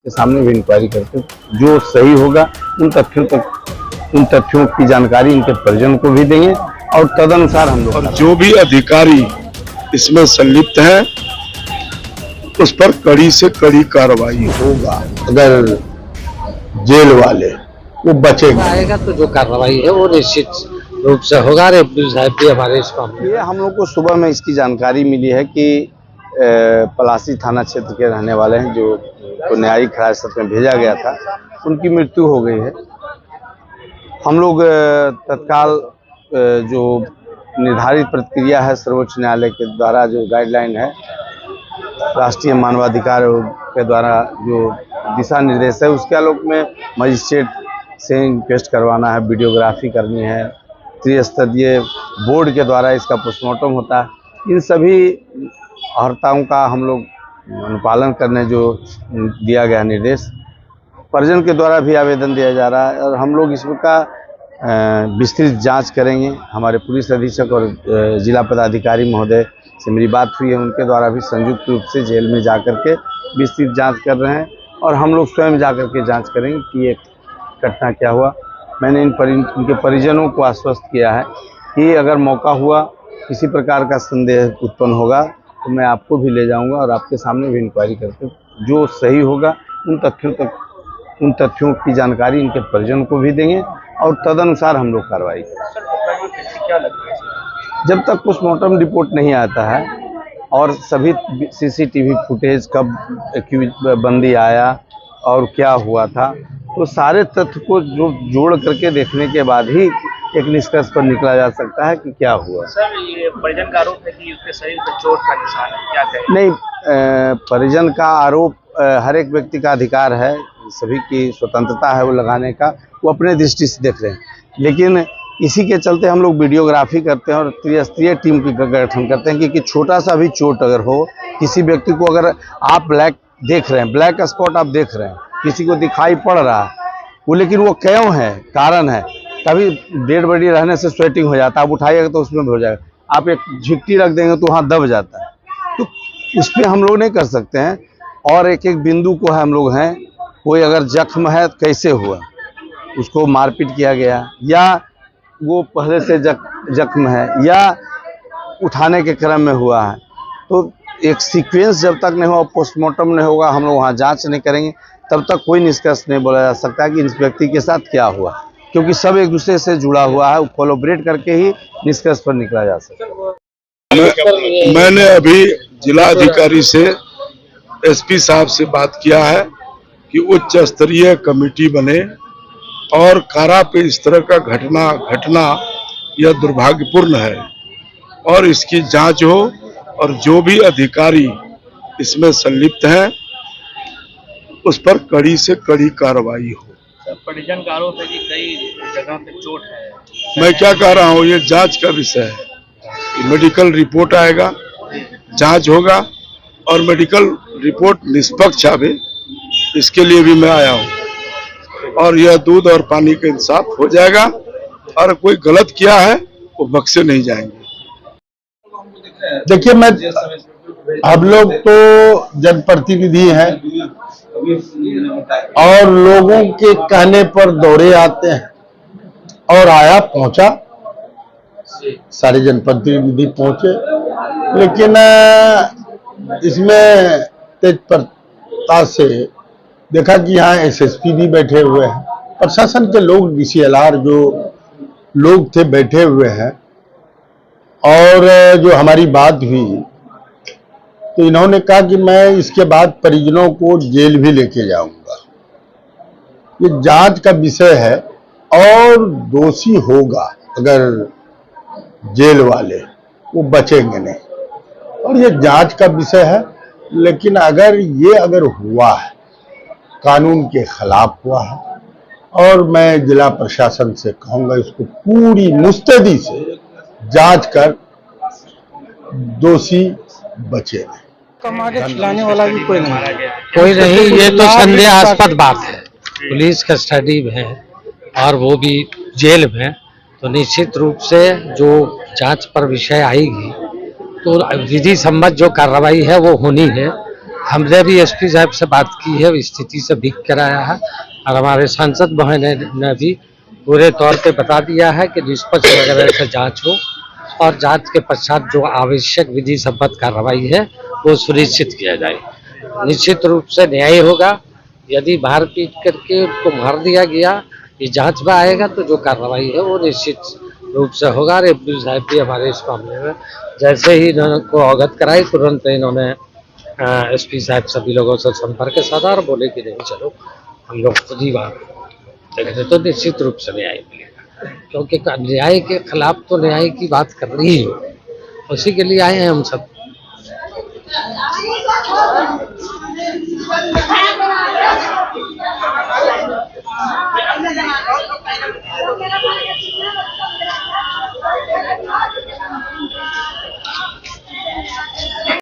आपके सामने भी इंक्वायरी करके जो सही होगा उन तथ्यों की जानकारी इनके परिजन को भी देंगे और तदनुसार हम लोग और जो भी अधिकारी इसमें संलिप्त है उस पर कड़ी से कड़ी कार्रवाई होगा। अगर जेल वाले वो बचेंगे आएगा तो जो कार्रवाई है वो निश्चित रूप से होगा। रेवन्यू साहब भी हमारे इस मामले ये हम लोग को सुबह में इसकी जानकारी मिली है कि पलासी थाना क्षेत्र के रहने वाले हैं जो को न्यायिक हिरासत में भेजा गया था, उनकी मृत्यु हो गई है। हम लोग तत्काल जो निर्धारित प्रक्रिया है सर्वोच्च न्यायालय के द्वारा जो गाइडलाइन है, राष्ट्रीय मानवाधिकार के द्वारा जो दिशा निर्देश है, उसके आलोक में मजिस्ट्रेट से इंक्वेस्ट करवाना है, वीडियोग्राफी करनी है, त्रिस्तरीय बोर्ड के द्वारा इसका पोस्टमार्टम होता है। इन सभी अर्हताओं का हम लोग अनुपालन करने जो दिया गया निर्देश, परिजन के द्वारा भी आवेदन दिया जा रहा है और हम लोग इसका विस्तृत जांच करेंगे। हमारे पुलिस अधीक्षक और जिला पदाधिकारी महोदय से मेरी बात हुई है, उनके द्वारा भी संयुक्त रूप से जेल में जाकर के विस्तृत जांच कर रहे हैं और हम लोग स्वयं जाकर के जांच करेंगे कि ये घटना क्या हुआ। मैंने इनके परिजनों को आश्वस्त किया है कि अगर मौका हुआ किसी प्रकार का संदेह उत्पन्न होगा तो मैं आपको भी ले जाऊंगा और आपके सामने भी इंक्वायरी करके जो सही होगा उन तथ्यों की जानकारी इनके परिजन को भी देंगे और तदनुसार हम लोग कार्रवाई करेंगे। जब तक पोस्टमार्टम रिपोर्ट नहीं आता है और सभी सीसीटीवी फुटेज कब बंदी आया और क्या हुआ था, तो सारे तथ्य को जो जोड़ करके देखने के बाद ही एक निष्कर्ष पर निकला जा सकता है कि क्या हुआ। सर, ये परिजन का आरोप है कि उसके शरीर पर चोट का निशान है, क्या कहें? नहीं, परिजन का आरोप हर एक व्यक्ति का अधिकार है, सभी की स्वतंत्रता है वो लगाने का, वो अपने दृष्टि से देख रहे हैं। लेकिन इसी के चलते हम लोग वीडियोग्राफी करते हैं और त्रिस्तरीय टीम की गठन करते हैं कि छोटा सा भी चोट अगर हो किसी व्यक्ति को, अगर आप ब्लैक देख रहे हैं, ब्लैक स्पॉट आप देख रहे हैं, किसी को दिखाई पड़ रहा है वो, लेकिन वो क्यों है, कारण है, कभी डेड बॉडी रहने से स्वेटिंग हो जाता है, आप उठाइएगा तो उसमें भी हो जाएगा, आप एक झिट्टी रख देंगे तो वहाँ दब जाता है, तो उस पर हम लोग नहीं कर सकते हैं। और एक एक बिंदु को हम लोग हैं, कोई अगर जख्म है कैसे हुआ, उसको मारपीट किया गया या वो पहले से जख्म है या उठाने के क्रम में हुआ है, तो एक सीक्वेंस जब तक नहीं हुआ, पोस्टमार्टम नहीं होगा, हम लोग वहाँ जांच नहीं करेंगे, तब तक कोई निष्कर्ष नहीं बोला जा सकता कि इस व्यक्ति के साथ क्या हुआ, क्योंकि सब एक दूसरे से जुड़ा हुआ है, कोलैबोरेट करके ही निष्कर्ष पर निकला जा सकता है। मैंने अभी जिला अधिकारी से एसपी साहब से बात किया है कि उच्च स्तरीय कमेटी बने और कारा पे इस तरह का घटना यह दुर्भाग्यपूर्ण है और इसकी जांच हो और जो भी अधिकारी इसमें संलिप्त हैं उस पर कड़ी से कड़ी कार्रवाई हो। परिजन का आरोप है कि कई जगह पे चोट है। मैं क्या कह रहा हूँ, ये जांच का विषय है, मेडिकल रिपोर्ट आएगा, जांच होगा और मेडिकल रिपोर्ट निष्पक्ष आवे, इसके लिए भी मैं आया हूँ और यह दूध और पानी का इंसाफ हो जाएगा और कोई गलत किया है वो बख्शे नहीं जाएंगे। देखिए, मैं हम लोग तो जनप्रतिनिधि हैं और लोगों के कहने पर दौड़े आते हैं और आया पहुंचा, सारे जनप्रतिनिधि पहुंचे, लेकिन इसमें तेज प्रताप से देखा कि यहाँ एसएसपी भी बैठे हुए हैं, प्रशासन के लोग, डीसीएलआर जो लोग थे बैठे हुए हैं और जो हमारी बात हुई तो इन्होंने कहा कि मैं इसके बाद परिजनों को जेल भी लेके जाऊंगा। ये जांच का विषय है और दोषी होगा अगर जेल वाले, वो बचेंगे नहीं और ये जांच का विषय है। लेकिन अगर हुआ है, कानून के खिलाफ हुआ है और मैं जिला प्रशासन से कहूंगा इसको पूरी मुस्तैदी से जांच कर दोषी बचे नहीं। कमाके खिलाने वाला भी कोई नहीं, ये तो संदेहास्पद बात है। पुलिस कस्टडी में है और वो भी जेल में, तो निश्चित रूप से जो जांच पर विषय आएगी तो विधि सम्मत जो कार्रवाई है वो होनी है। हमने भी एसपी साहब से बात की है, स्थिति से भीख कराया है, और हमारे सांसद बहन ने भी पूरे तौर पे बता दिया है कि निष्पक्ष वगैरह से जांच हो और जांच के पश्चात जो आवश्यक विधि सम्मत कार्रवाई है वो सुनिश्चित किया जाए। निश्चित रूप से न्याय होगा। यदि मार पीट करके उनको मार दिया गया, ये जांच में आएगा तो जो कार्रवाई है वो निश्चित रूप से होगा। और एसपी साहब भी हमारे इस मामले में जैसे ही इनको अवगत कराई, तुरंत इन्होंने एसपी साहब सभी लोगों से संपर्क साधा और बोले कि नहीं चलो हम लोग खुद ही वहाँ देखेंगे, तो निश्चित रूप से न्याय मिलेगा। क्योंकि न्याय के खिलाफ तो न्याय की बात करनी ही हो, उसी के लिए आए हैं हम सब।